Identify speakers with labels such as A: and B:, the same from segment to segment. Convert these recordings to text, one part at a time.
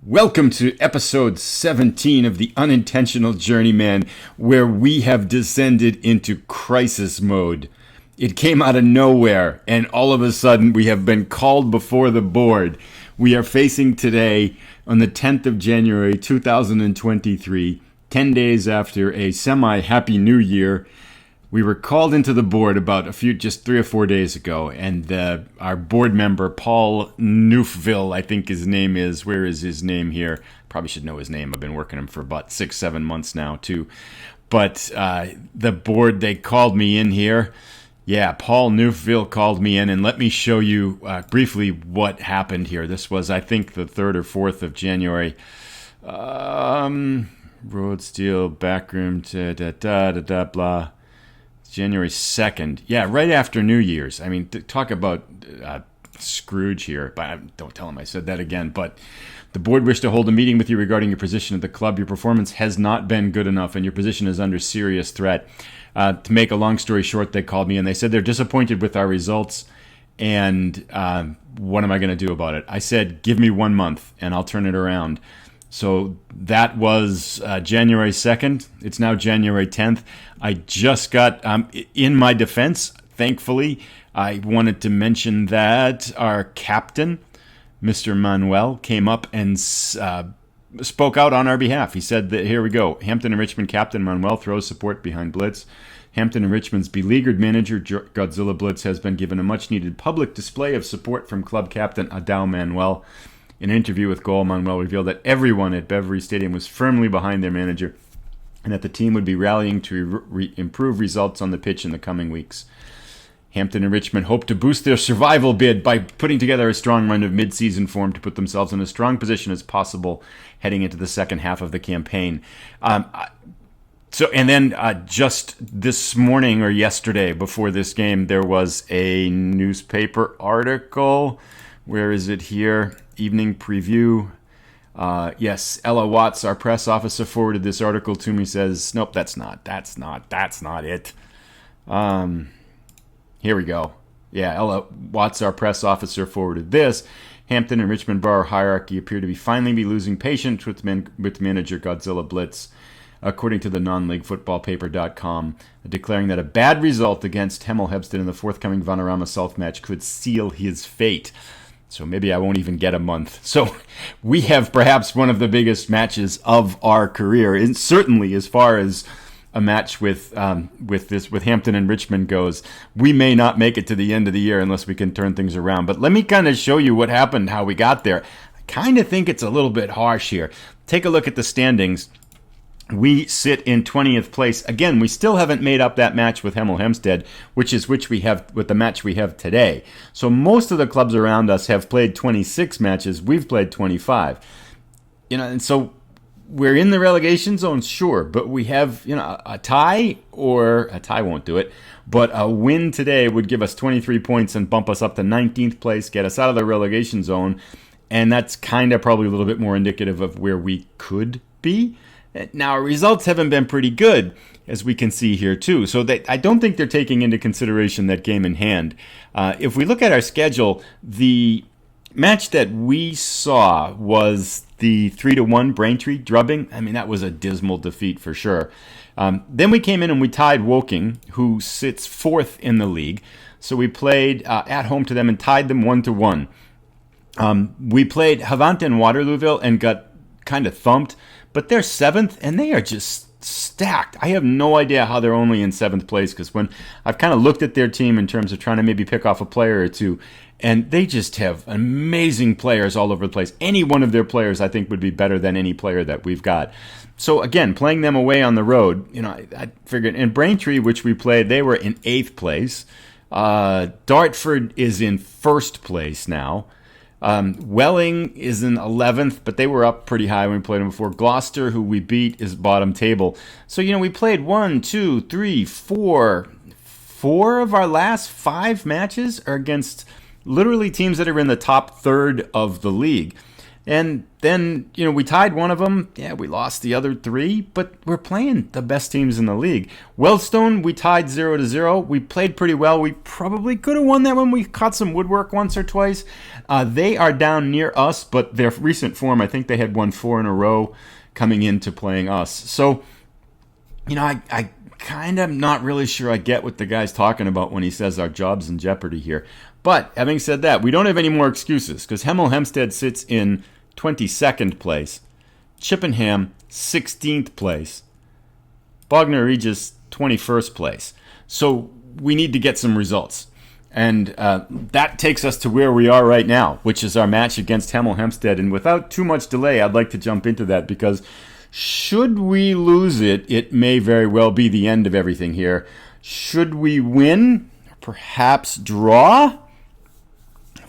A: Welcome to episode 17 of the Unintentional Journeyman, where we have descended into crisis mode. It came out of nowhere, and all of a sudden we have been called before the board. We are facing today, on the 10th of January 2023, 10 days after a semi-happy new year. We were called into the board just 3 or 4 days ago, and our board member, Paul Neufville, I think his name is. Where is his name here? Probably should know his name. I've been working him for about 6-7 months now, too. But the board, they called me in here. Yeah, Paul Neufville called me in, and let me show you briefly what happened here. This was, I think, the 3rd or 4th of January. Road steel, backroom, blah. January 2nd. Yeah, right after New Year's. I mean, talk about Scrooge here. But don't tell him I said that again. But the board wished to hold a meeting with you regarding your position at the club. Your performance has not been good enough, and your position is under serious threat. To make a long story short, they called me, and they said they're disappointed with our results, and what am I going to do about it? I said, give me 1 month, and I'll turn it around. So that was January 2nd. It's now January 10th. I just got, in my defense, thankfully, I wanted to mention that our captain, Mr. Manuel, came up and spoke out on our behalf. He said that, here we go, Hampton and Richmond captain Manuel throws support behind Blitz. Hampton and Richmond's beleaguered manager, Godzilla Blitz, has been given a much-needed public display of support from club captain Adao Manuel. In an interview with Goal, Manuel revealed that everyone at Beverly Stadium was firmly behind their manager and that the team would be rallying to improve results on the pitch in the coming weeks. Hampton and Richmond hope to boost their survival bid by putting together a strong run of mid-season form to put themselves in a strong position as possible heading into the second half of the campaign. Just this morning or yesterday before this game, there was a newspaper article. Where is it here? Evening preview. Yes, Ella Watts, our press officer, forwarded this article to me. Says, nope, that's not it. Here we go. Yeah, Ella Watts, our press officer, forwarded this. Hampton and Richmond Bar hierarchy appear to be finally losing patience with manager Godzilla Blitz, according to the non-leaguefootballpaper.com, declaring that a bad result against Hemel Hempstead in the forthcoming Vanarama South match could seal his fate. So maybe I won't even get a month. So we have perhaps one of the biggest matches of our career, and certainly as far as a match with Hampton and Richmond goes. We may not make it to the end of the year unless we can turn things around. But let me kind of show you what happened, how we got there. I kind of think it's a little bit harsh here. Take a look at the standings. We sit in 20th place. Again, we still haven't made up that match with Hemel Hempstead, which we have with the match we have today. So most of the clubs around us have played 26 matches. We've played 25. And so we're in the relegation zone, sure, but we have, a tie won't do it, but a win today would give us 23 points and bump us up to 19th place, get us out of the relegation zone, and that's kind of probably a little bit more indicative of where we could be. Now, our results haven't been pretty good, as we can see here, too. So I don't think they're taking into consideration that game in hand. If we look at our schedule, the match that we saw was the 3-1 Braintree drubbing. I mean, that was a dismal defeat for sure. Then we came in and we tied Woking, who sits 4th in the league. So we played at home to them and tied them 1-1. We played Havant and Waterlooville and got kind of thumped. But they're 7th, and they are just stacked. I have no idea how they're only in 7th place, because when I've kind of looked at their team in terms of trying to maybe pick off a player or two, and they just have amazing players all over the place. Any one of their players, I think, would be better than any player that we've got. So, again, playing them away on the road, I figured, in Braintree, which we played, they were in 8th place. Dartford is in 1st place now. Welling is in 11th, but they were up pretty high when we played them before. Gloucester, who we beat, is bottom table. So, we played 4 of our last 5 matches are against literally teams that are in the top third of the league. And then, we tied one of them. Yeah, we lost the other 3, but we're playing the best teams in the league. Wellstone, we tied 0-0. We played pretty well. We probably could have won that one. We caught some woodwork once or twice. They are down near us, but their recent form, I think they had won 4 in a row coming into playing us. So, I kind of not really sure I get what the guy's talking about when he says our job's in jeopardy here. But having said that, we don't have any more excuses because Hemel Hempstead sits in 22nd place, Chippenham 16th place, Bognor Regis 21st place. So we need to get some results. And that takes us to where we are right now, which is our match against Hemel Hempstead. And without too much delay, I'd like to jump into that because should we lose it, it may very well be the end of everything here. Should we win, perhaps draw,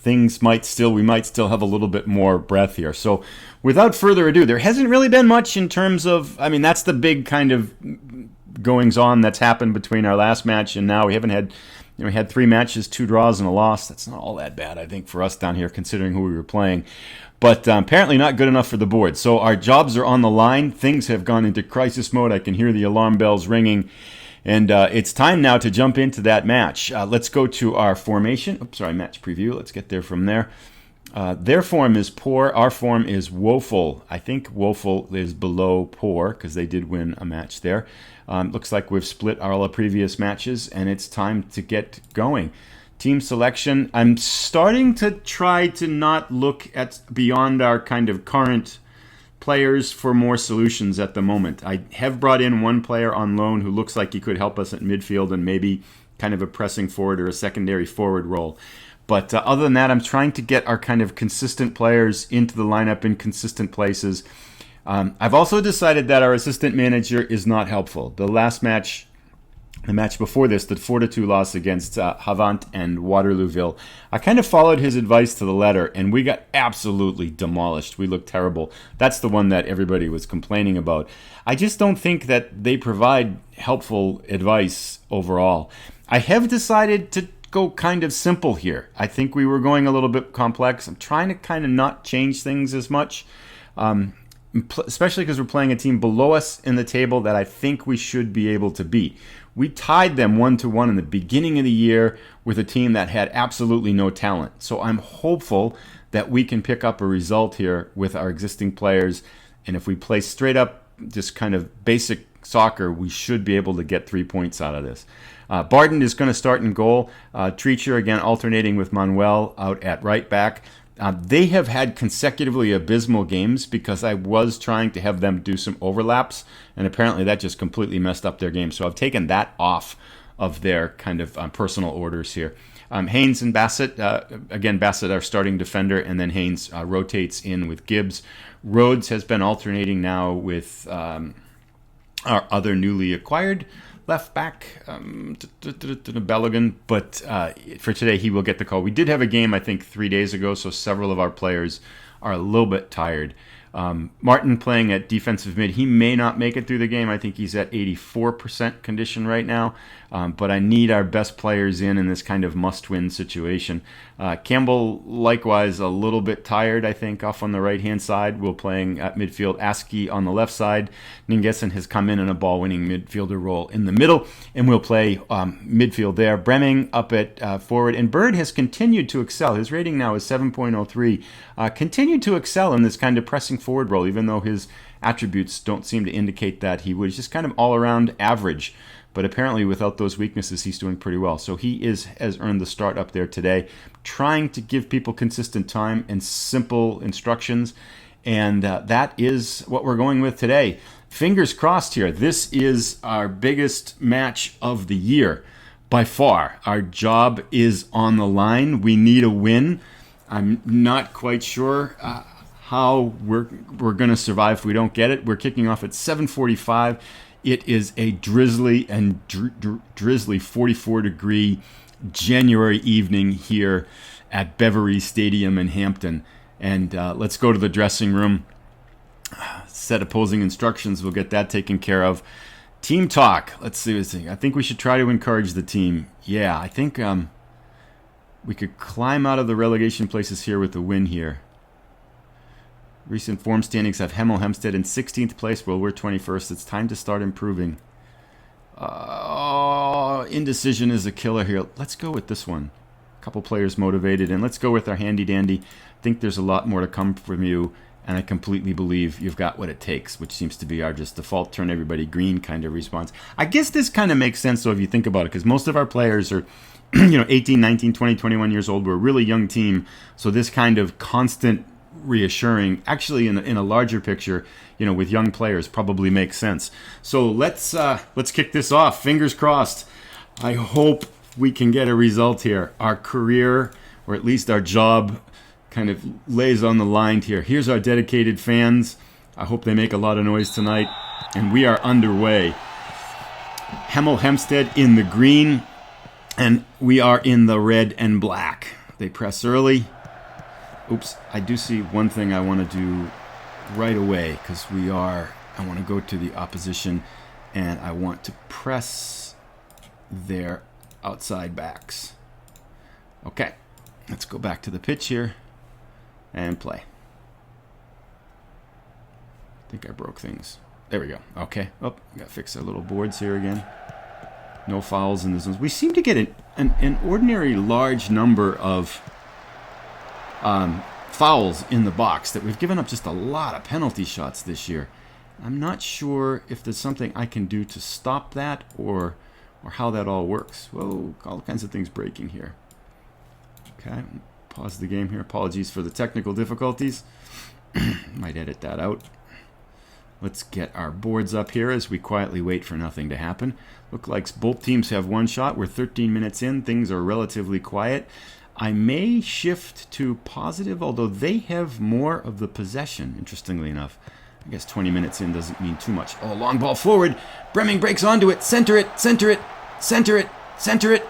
A: we might still have a little bit more breath here. So without further ado, there hasn't really been much in terms of, that's the big kind of goings on that's happened between our last match and now. We haven't had, we had 3 matches, 2 draws and a loss. That's not all that bad, I think, for us down here, considering who we were playing. But apparently not good enough for the board. So our jobs are on the line. Things have gone into crisis mode. I can hear the alarm bells ringing. And it's time now to jump into that match. Let's go to our formation. Match preview. Let's get there from there. Their form is poor. Our form is woeful. I think woeful is below poor because they did win a match there. Looks like we've split all our previous matches, and it's time to get going. Team selection. I'm starting to try to not look at beyond our kind of current players for more solutions at the moment. I have brought in one player on loan who looks like he could help us at midfield and maybe kind of a pressing forward or a secondary forward role. But other than that, I'm trying to get our kind of consistent players into the lineup in consistent places. I've also decided that our assistant manager is not helpful. The last match, the match before this, the 4-2 loss against Havant and Waterlooville, I kind of followed his advice to the letter, and we got absolutely demolished. We looked terrible. That's the one that everybody was complaining about. I just don't think that they provide helpful advice overall. I have decided to go kind of simple here. I think we were going a little bit complex. I'm trying to kind of not change things as much, especially because we're playing a team below us in the table that I think we should be able to beat. We tied them 1-1 in the beginning of the year with a team that had absolutely no talent. So I'm hopeful that we can pick up a result here with our existing players. And if we play straight up just kind of basic soccer, we should be able to get 3 points out of this. Barden is going to start in goal. Treacher, again, alternating with Manuel out at right back. They have had consecutively abysmal games because I was trying to have them do some overlaps, and apparently that just completely messed up their game. So I've taken that off of their kind of personal orders here. Haynes and Bassett, again, Bassett our starting defender, and then Haynes rotates in with Gibbs. Rhodes has been alternating now with our other newly acquired left back, Belligan, but for today he will get the call. We did have a game, I think, 3 days ago, so several of our players are a little bit tired. Martin playing at defensive mid. He may not make it through the game. I think he's at 84% condition right now, but I need our best players in this kind of must-win situation. Campbell, likewise, a little bit tired, I think, off on the right-hand side. We're playing at midfield. Askey on the left side. Ningessen has come in a ball-winning midfielder role in the middle, and we'll play midfield there. Breming up at forward, and Bird has continued to excel. His rating now is 7.03. Continued to excel in this kind of pressing forward role, even though his attributes don't seem to indicate that he was just kind of all-around average. But apparently without those weaknesses, he's doing pretty well. So he has earned the start up there today, trying to give people consistent time and simple instructions. And that is what we're going with today. Fingers crossed here. This is our biggest match of the year by far. Our job is on the line. We need a win. I'm not quite sure how we're going to survive if we don't get it. We're kicking off at 7:45. It is a drizzly 44-degree January evening here at Beverly Stadium in Hampton. And let's go to the dressing room. Set opposing instructions. We'll get that taken care of. Team talk. Let's see this thing. I think we should try to encourage the team. Yeah, I think we could climb out of the relegation places here with the win here. Recent form standings have Hemel Hempstead in 16th place, while we're 21st. It's time to start improving. Indecision is a killer here. Let's go with this one. A couple players motivated, and let's go with our handy dandy. I think there's a lot more to come from you, and I completely believe you've got what it takes, which seems to be our just default turn everybody green kind of response. I guess this kind of makes sense, though, if you think about it, because most of our players are 18, 19, 20, 21 years old. We're a really young team, so this kind of constant reassuring, actually in a larger picture, with young players, probably makes sense. So let's kick this off. Fingers crossed. I hope we can get a result here. Our career, or at least our job, kind of lays on the line here. Here's our dedicated fans. I hope they make a lot of noise tonight. And we are underway. Hemel Hempstead in the green, and we are in the red and black. They press early. Oops, I do see one thing I want to do right away, because I want to go to the opposition, and I want to press their outside backs. Okay, let's go back to the pitch here and play. I think I broke things. There we go. Okay. Oh, got to fix our little boards here again. No fouls in the zones. We seem to get an ordinary large number of fouls in the box, that we've given up just a lot of penalty shots this year. I'm not sure if there's something I can do to stop that, or how that all works. Whoa, all kinds of things breaking here. Okay, pause the game here. Apologies for the technical difficulties. Might edit that out. Let's get our boards up here as we quietly wait for nothing to happen. Look like both teams have one shot. We're 13 minutes in. Things are relatively quiet. I may shift to positive, although they have more of the possession, interestingly enough. I guess 20 minutes in doesn't mean too much. Oh, long ball forward. Bremming breaks onto it. Center it, center it, center it, center it.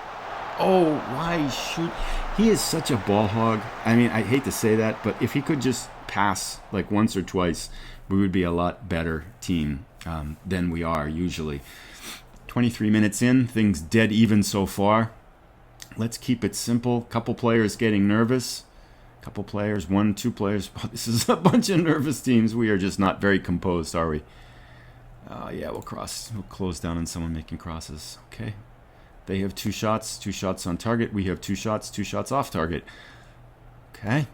A: Oh, why shoot? He is such a ball hog. I mean, I hate to say that, but if he could just pass like once or twice, we would be a lot better team than we are usually. 23 minutes in, things dead even so far. Let's keep it simple. Couple players getting nervous. Couple players, 1, 2 players. Oh, this is a bunch of nervous teams. We are just not very composed, are we? Yeah, we'll close down on someone making crosses. Okay. They have 2 shots on target. We have 2 shots off target. Okay.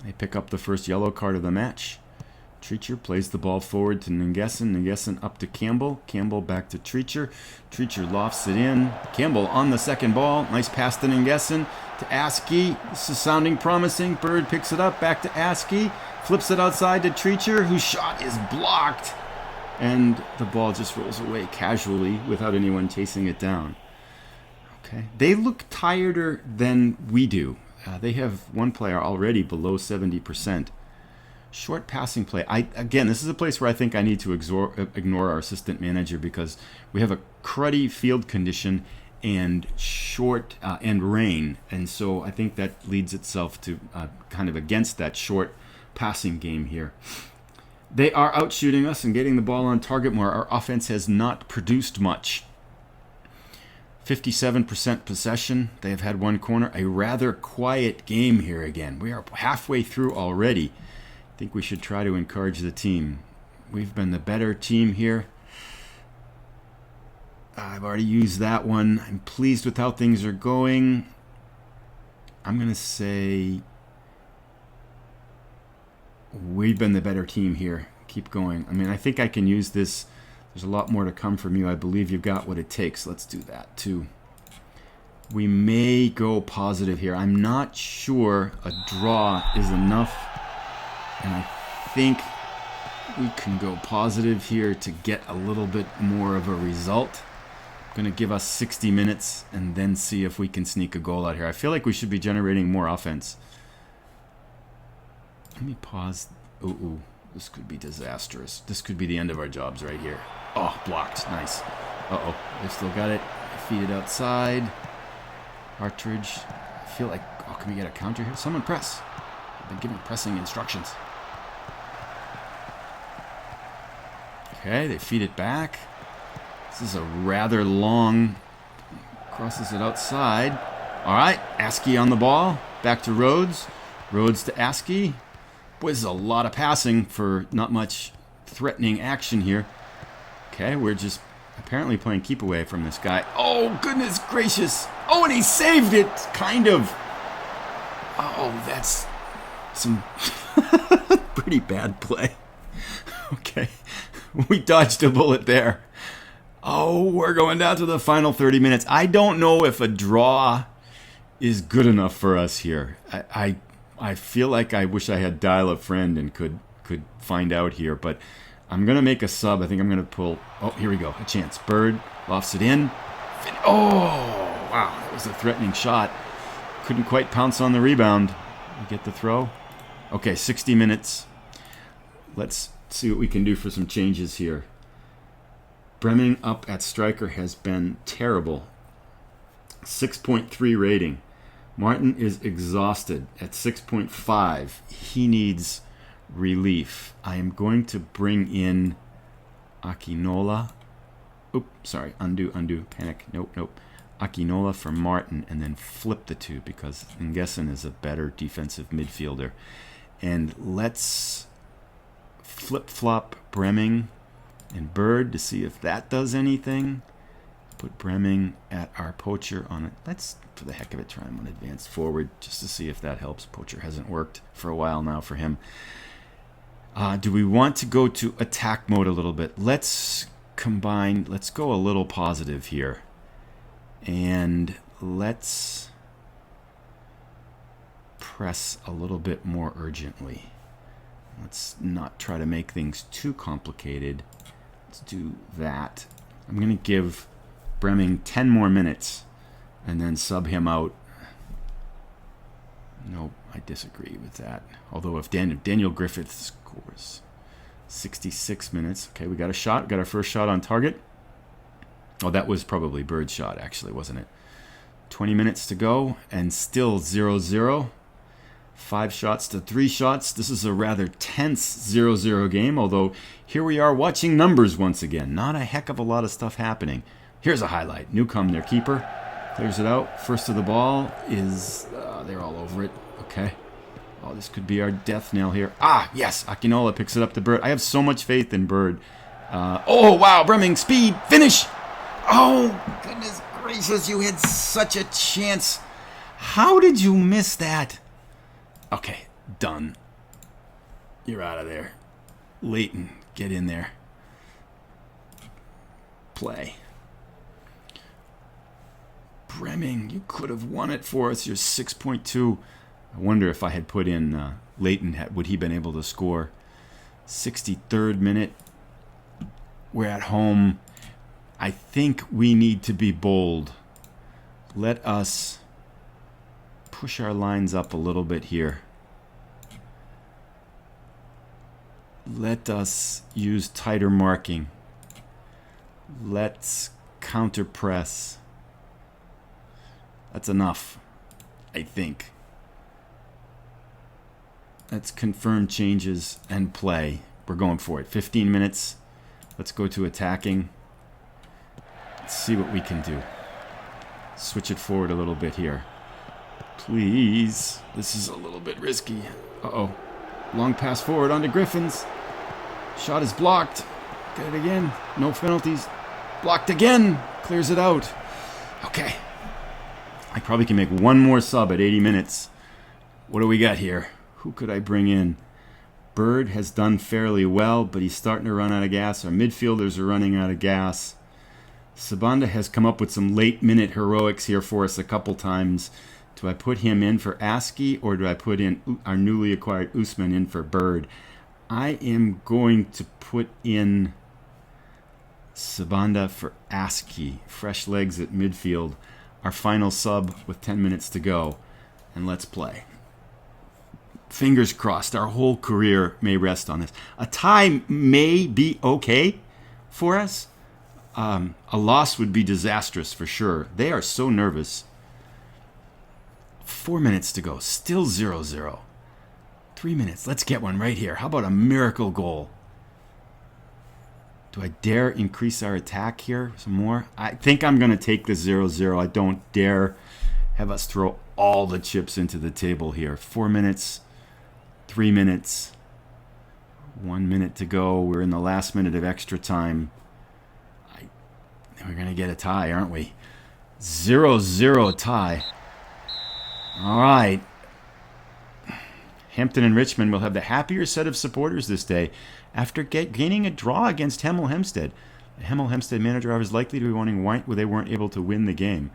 A: They pick up the first yellow card of the match. Treacher plays the ball forward to Nguyen. Nguyen up to Campbell. Campbell back to Treacher. Treacher lofts it in. Campbell on the second ball. Nice pass to Nguyen. To Askey. This is sounding promising. Bird picks it up. Back to Askey. Flips it outside to Treacher, whose shot is blocked. And the ball just rolls away casually without anyone chasing it down. Okay. They look tireder than we do. They have one player already below 70%. Short passing play. Again, this is a place where I think I need to ignore our assistant manager, because we have a cruddy field condition and short and rain, and so I think that leads itself to kind of against that short passing game here. They are out shooting us and getting the ball on target more. Our offense has not produced much. 57% possession. They have had one corner. A rather quiet game here again. We are halfway through already. I think we should try to encourage the team. We've been the better team here. I've already used that one. I'm pleased with how things are going. I'm going to say we've been the better team here. Keep going. I mean, I think I can use this. There's a lot more to come from you. I believe you've got what it takes. Let's do that too. We may go positive here. I'm not sure a draw is enough. And I think we can go positive here to get a little bit more of a result. I'm going to give us 60 minutes and then see if we can sneak a goal out here. I feel like we should be generating more offense. Let me pause. Ooh, this could be disastrous. This could be the end of our jobs right here. Oh, blocked. Nice. Uh-oh. They've still got it. Feed it outside. Partridge. I feel like, oh, can we get a counter here? Someone press. I've been given pressing instructions. Okay, they feed it back. This is a rather long, crosses it outside. All right, Askey on the ball. Back to Rhodes. Rhodes to Askey. was a lot of passing for not much threatening action here. Okay, we're just apparently playing keep away from this guy. Oh, goodness gracious. Oh, and he saved it, kind of. Oh, that's some pretty bad play. Okay, we dodged a bullet there. Oh, we're going down to the final 30 minutes. I don't know if a draw is good enough for us here. I feel like I wish I had Dial a Friend and could find out here, but I'm going to make a sub. I think I'm going to pull... Oh, here we go. A chance. Bird lofts it in. Oh, wow. That was a threatening shot. Couldn't quite pounce on the rebound. You get the throw? Okay, 60 minutes. Let's see what we can do for some changes here. Bremming up at striker has been terrible. 6.3 rating. Martin is exhausted at 6.5. He needs relief. I am going to bring in Akinola. Oops, sorry. Undo. Panic. Nope. Akinola for Martin, and then flip the two because Nguyen is a better defensive midfielder. And let's flip-flop Bremming and Bird to see if that does anything. Put Bremming at our Poacher on it. Let's, for the heck of it, try him on advanced forward just to see if that helps. Poacher hasn't worked for a while now for him. Do we want to go to attack mode a little bit? Let's combine. Let's go a little positive here. And let's press a little bit more urgently. Let's not try to make things too complicated. Let's do that. I'm going to give Bremming 10 more minutes and then sub him out. No, I disagree with that. Although if Daniel Griffith scores 66 minutes. Okay, we got a shot. We got our first shot on target. Oh, that was probably Bird's shot, actually, wasn't it? 20 minutes to go and still 0-0. 5 shots to 3 shots. This is a rather tense 0-0 game, although here we are watching numbers once again. Not a heck of a lot of stuff happening. Here's a highlight. Newcomb, their keeper, clears it out. First to the ball is... they're all over it. Okay. Oh, this could be our death knell here. Ah, yes. Akinola picks it up to Bird. I have so much faith in Bird. Oh, wow. Bremming, speed, finish. Oh, goodness gracious. You had such a chance. How did you miss that? Okay, done. You're out of there. Leighton, get in there. Play. Bremming, you could have won it for us. You're 6.2. I wonder if I had put in Leighton, would he been able to score? 63rd minute. We're at home. I think we need to be bold. Let us push our lines up a little bit here. Let us use tighter marking. Let's counter press. That's enough, I think. Let's confirm changes and play. We're going for it. 15 minutes. Let's go to attacking. Let's see what we can do. Switch it forward a little bit here. Please. This is a little bit risky. Uh-oh. Long pass forward onto Griffins. Shot is blocked. Get it again. No penalties. Blocked again. Clears it out. Okay. I probably can make one more sub at 80 minutes. What do we got here? Who could I bring in? Bird has done fairly well, but he's starting to run out of gas. Our midfielders are running out of gas. Sabanda has come up with some late-minute heroics here for us a couple times. Do I put him in for Askey, or do I put in our newly acquired Usman in for Bird? I am going to put in Sabanda for Askey. Fresh legs at midfield. Our final sub with 10 minutes to go. And let's play. Fingers crossed. Our whole career may rest on this. A tie may be okay for us. A loss would be disastrous for sure. They are so nervous. 4 minutes to go. Still 0-0. 3 minutes. Let's get one right here. How about a miracle goal? Do I dare increase our attack here some more? I think I'm going to take the 0-0. I don't dare have us throw all the chips into the table here. 4 minutes. 3 minutes. 1 minute to go. We're in the last minute of extra time. We're going to get a tie, aren't we? 0-0 tie. All right. Hampton and Richmond will have the happier set of supporters this day after gaining a draw against Hemel Hempstead. The Hemel Hempstead manager I was likely to be wondering why they weren't able to win the game.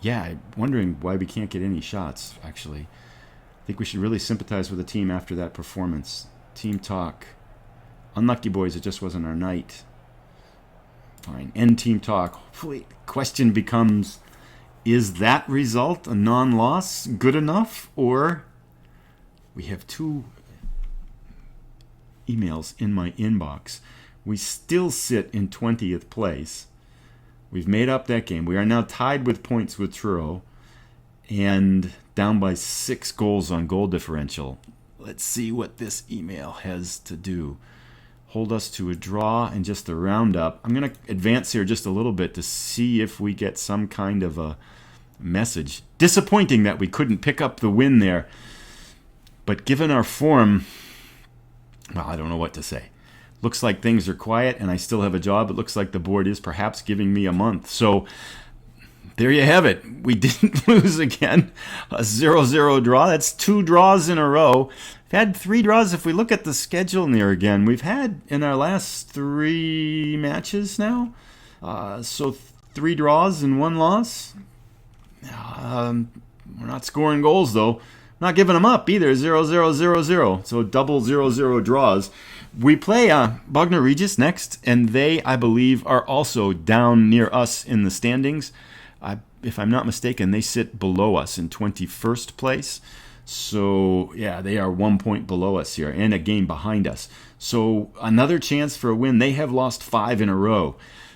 A: Yeah, I'm wondering why we can't get any shots, actually. I think we should really sympathize with the team after that performance. Team talk. Unlucky boys, it just wasn't our night. Fine. End team talk. Hopefully, the question becomes, is that result, a non-loss, good enough? Or we have 2 emails in my inbox. We still sit in 20th place. We've made up that game. We are now tied with points with Truro and down by 6 goals on goal differential. Let's see what this email has to do. Hold us to a draw and just a roundup. I'm going to advance here just a little bit to see if we get some kind of a message. Disappointing that we couldn't pick up the win there. But given our form, well, I don't know what to say. Looks like things are quiet and I still have a job. It looks like the board is perhaps giving me a month. So there you have it. We didn't lose again. A 0-0 draw. That's 2 draws in a row. We've had 3 draws. If we look at the schedule near again, we've had in our last 3 matches now. So 3 draws and 1 loss. We're not scoring goals, though. Not giving them up either. 0-0-0-0. So double 0-0 draws. We play Bognor Regis next, and they, I believe, are also down near us in the standings. If I'm not mistaken, they sit below us in 21st place. So, yeah, they are 1 point below us here and a game behind us. So, another chance for a win. They have lost 5 in a row.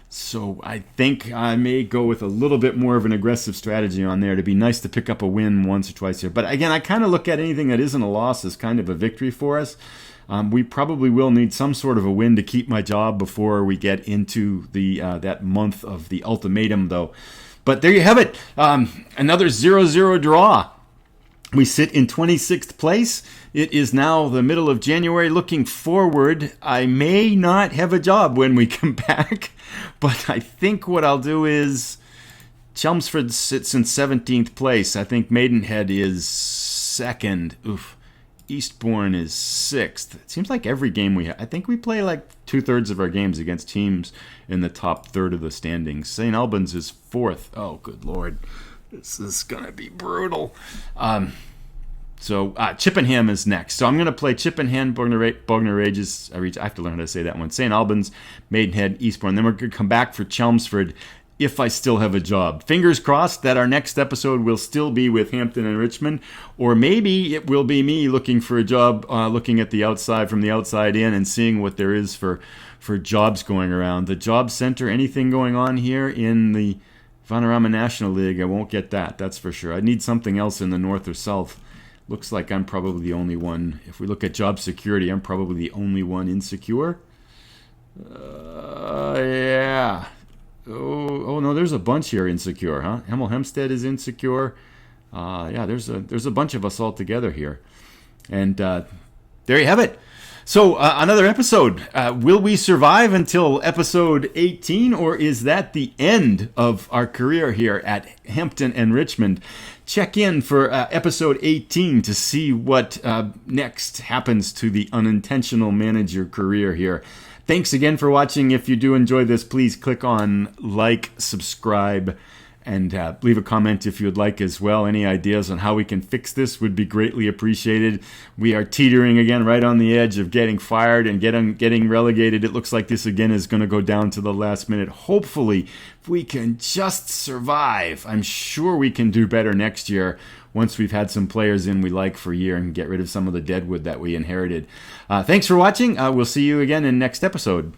A: So, I think I may go with a little bit more of an aggressive strategy on there. It'd be nice to pick up a win once or twice here. But, again, I kind of look at anything that isn't a loss as kind of a victory for us. We probably will need some sort of a win to keep my job before we get into the that month of the ultimatum, though. But there you have it. Another 0-0 draw. We sit in 26th place. It is now the middle of January. Looking forward, I may not have a job when we come back. But I think what I'll do is Chelmsford sits in 17th place. I think Maidenhead is 2nd. Oof. Eastbourne is 6th. It seems like every game we have, I think we play like 2/3 of our games against teams in the top third of the standings. St. Albans is 4th. Oh, good Lord. This is going to be brutal. So Chippenham is next. So I'm going to play Chippenham, Bognor Regis. I have to learn how to say that one. St. Albans, Maidenhead, Eastbourne. Then we're going to come back for Chelmsford if I still have a job. Fingers crossed that our next episode will still be with Hampton and Richmond, or maybe it will be me looking for a job, looking at the outside, from the outside in, and seeing what there is for jobs going around. The job center, anything going on here in the Vanarama National League, I won't get that, that's for sure. I need something else in the north or south. Looks like I'm probably the only one. If we look at job security, I'm probably the only one insecure. Yeah. Oh no, there's a bunch here insecure, huh? Hemel Hempstead is insecure. Yeah, there's a bunch of us all together here. And there you have it. So another episode. Will we survive until episode 18, or is that the end of our career here at Hampton and Richmond? Check in for episode 18 to see what next happens to the unintentional manager career here. Thanks again for watching. If you do enjoy this, please click on like, subscribe, and leave a comment if you would like as well. Any ideas on how we can fix this would be greatly appreciated. We are teetering again right on the edge of getting fired and getting relegated. It looks like this again is going to go down to the last minute. Hopefully, if we can just survive, I'm sure we can do better next year once we've had some players in we like for a year and get rid of some of the deadwood that we inherited. Thanks for watching. We'll see you again in next episode.